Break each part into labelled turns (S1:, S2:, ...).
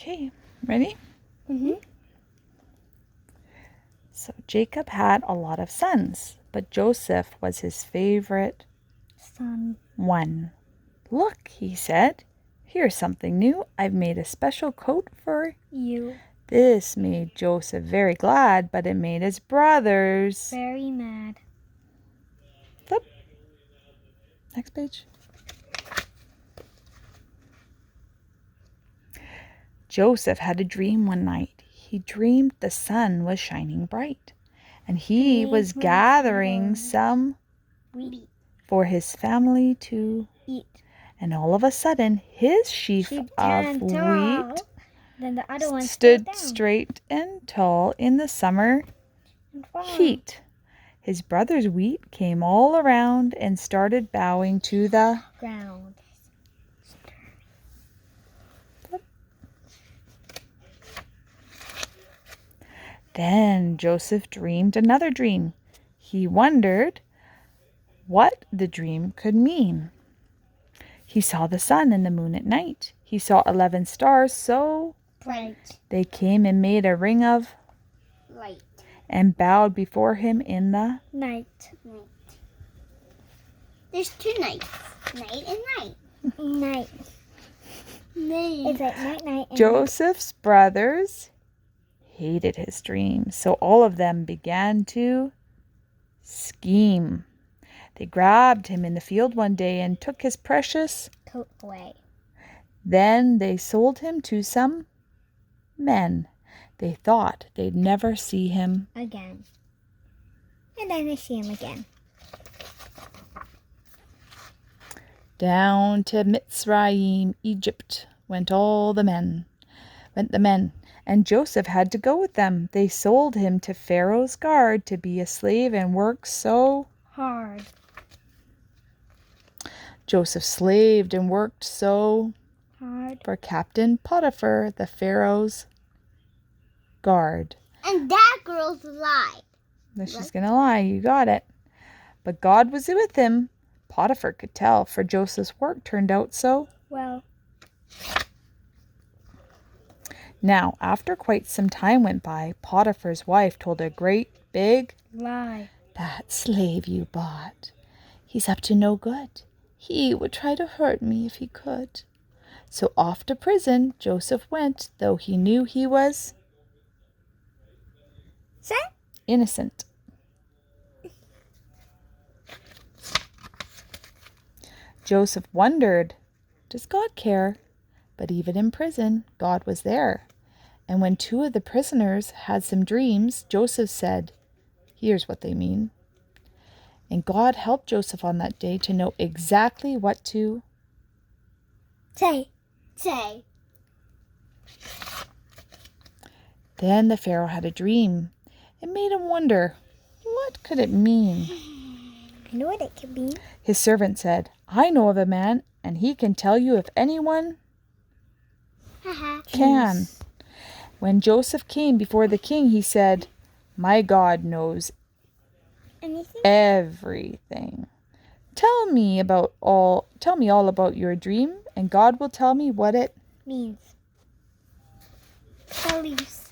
S1: Okay, ready?
S2: Mm-hmm.
S1: So Jacob had a lot of sons, but Joseph was his favorite
S2: Son.
S1: one. Look, he said, here's something new. I've made a special coat for
S2: You.
S1: This made Joseph very glad, but it made his brothers
S2: Very mad.
S1: Flip. Next page. Joseph had a dream one night. He dreamed the sun was shining bright, and he was gathering some
S2: Wheat.
S1: for his family to
S2: Eat.
S1: And all of a sudden, his sheaf of
S2: turned tall.
S1: wheat
S2: Then the other one
S1: stood
S2: down.
S1: straight and tall in the summer
S2: And fall.
S1: heat. His brother's wheat came all around and started bowing to the
S2: Ground.
S1: Then Joseph dreamed another dream. He wondered what the dream could mean. He saw the sun and the moon at night. He saw 11 stars, so
S2: Bright.
S1: they came and made a ring of
S2: Light.
S1: and bowed before him in the
S2: Night.
S3: There's two nights. Night and night.
S2: Night.
S3: Night.
S2: It's like night. And
S1: Joseph's brothers hated his dreams, so all of them began to scheme. They grabbed him in the field one day and took his precious
S2: coat away.
S1: Then they sold him to some men. They thought they'd never see him
S2: Again. And then they see him again.
S1: Down to Mitzrayim, Egypt, went the men, and Joseph had to go with them. They sold him to Pharaoh's guard to be a slave and work so
S2: hard.
S1: Joseph slaved and worked so
S2: hard
S1: for Captain Potiphar, the Pharaoh's guard.
S3: And that girl's lied.
S1: She's going to lie, you got it. But God was with him. Potiphar could tell, for Joseph's work turned out so
S2: well.
S1: Now, after quite some time went by, Potiphar's wife told a great big
S2: lie.
S1: That slave you bought, he's up to no good. He would try to hurt me if he could. So off to prison Joseph went, though he knew he was innocent. Joseph wondered, does God care? But even in prison, God was there. And when two of the prisoners had some dreams, Joseph said, here's what they mean. And God helped Joseph on that day to know exactly what to
S2: say.
S1: Then the Pharaoh had a dream. It made him wonder, what could it mean?
S2: I know what it could be.
S1: His servant said, I know of a man, and he can tell you if anyone can. When Joseph came before the king, he said, my God knows everything. Tell me all about your dream, and God will tell me what it
S2: means. Police.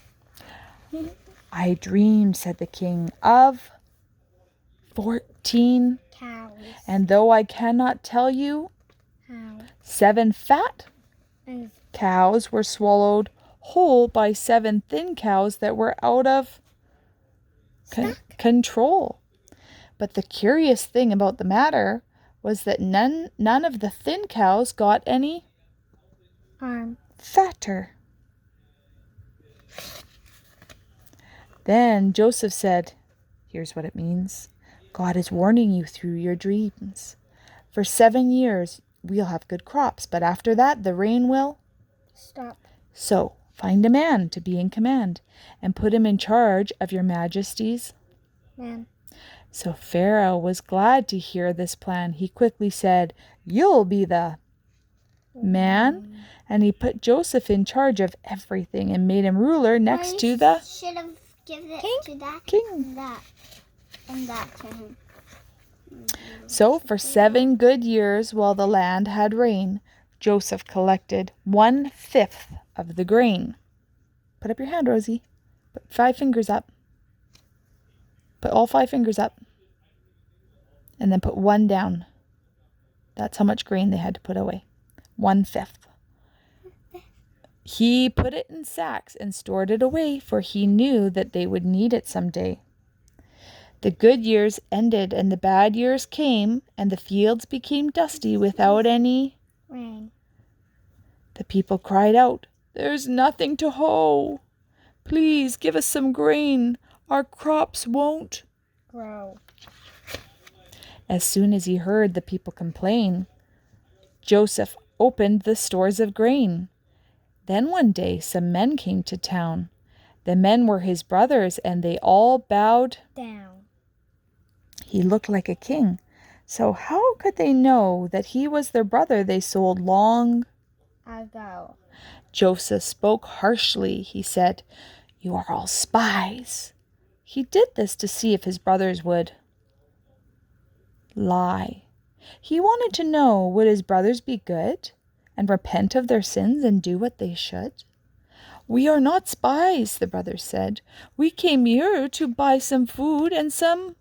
S1: I dreamed, said the king, of 14
S2: cows.
S1: And though I cannot tell you
S2: how
S1: 7 fat cows were swallowed whole by 7 thin cows that were out of control. But the curious thing about the matter was that none of the thin cows got any fatter. Then Joseph said, here's what it means. God is warning you through your dreams. For 7 years, we'll have good crops, but after that, the rain will
S2: stop.
S1: So, find a man to be in command and put him in charge of your majesty's
S2: man.
S1: So Pharaoh was glad to hear this plan. He quickly said, you'll be the man. And he put Joseph in charge of everything and made him ruler next to the
S3: should have given it to that
S1: king.
S3: And that to him.
S1: So for 7 good years, while the land had rain, Joseph collected 1/5 of the grain. Put up your hand, Rosie. Put 5 fingers up. Put all 5 fingers up. And then put 1 down. That's how much grain they had to put away. 1/5. He put it in sacks and stored it away, for he knew that they would need it someday. The good years ended and the bad years came, and the fields became dusty without any
S2: Rain.
S1: The people cried out, "There's nothing to hoe. Please give us some grain. Our crops won't
S2: Grow.
S1: As soon as he heard the people complain, Joseph opened the stores of grain. Then one day some men came to town. The men were his brothers, and they all bowed
S2: Down.
S1: He looked like a king. So how could they know that he was their brother they sold long
S2: Ago.
S1: Joseph spoke harshly. He said, "You are all spies." He did this to see if his brothers would lie. He wanted to know, would his brothers be good and repent of their sins and do what they should? "We are not spies," the brothers said. "We came here to buy some food and some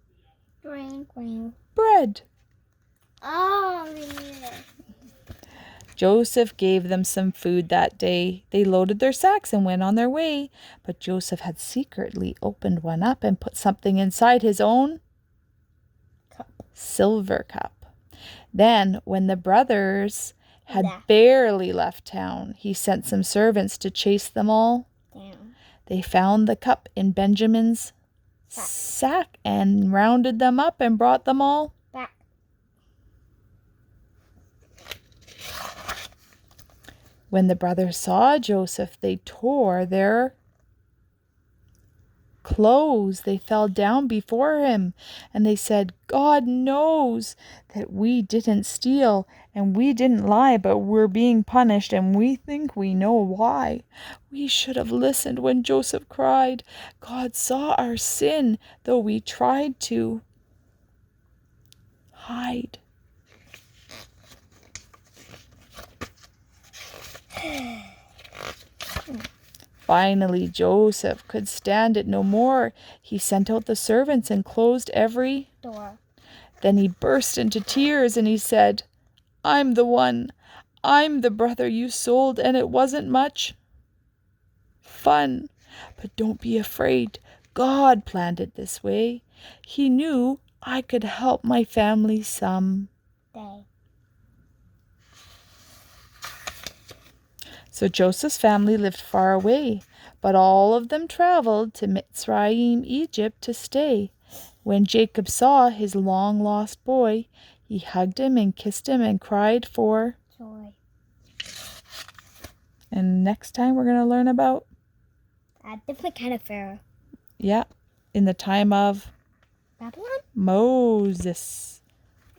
S3: Green.
S1: bread."
S3: Oh, yeah.
S1: Joseph gave them some food that day. They loaded their sacks and went on their way. But Joseph had secretly opened one up and put something inside his own silver cup. Then, when the brothers had barely left town, he sent some servants to chase them all.
S2: Down.
S1: They found the cup in Benjamin's sack and rounded them up and brought them all
S2: Back.
S1: When the brothers saw Joseph, they tore their clothes. They fell down before him, and they said, "God knows that we didn't steal and we didn't lie, but we're being punished, and we think we know why. We should have listened when Joseph cried. God saw our sin, though we tried to hide." Finally, Joseph could stand it no more. He sent out the servants and closed every
S2: Door.
S1: Then he burst into tears and he said, "I'm the one. I'm the brother you sold, and it wasn't much fun. But don't be afraid. God planned it this way. He knew I could help my family some."
S2: Day.
S1: So Joseph's family lived far away, but all of them traveled to Mitzrayim, Egypt, to stay. When Jacob saw his long-lost boy, he hugged him and kissed him and cried for
S2: Joy.
S1: And next time we're going to learn about,
S2: A different kind of Pharaoh.
S1: in the time of
S2: Babylon?
S1: Moses.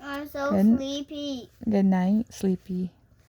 S3: I'm so
S1: Good.
S3: sleepy.
S1: Good night, sleepy.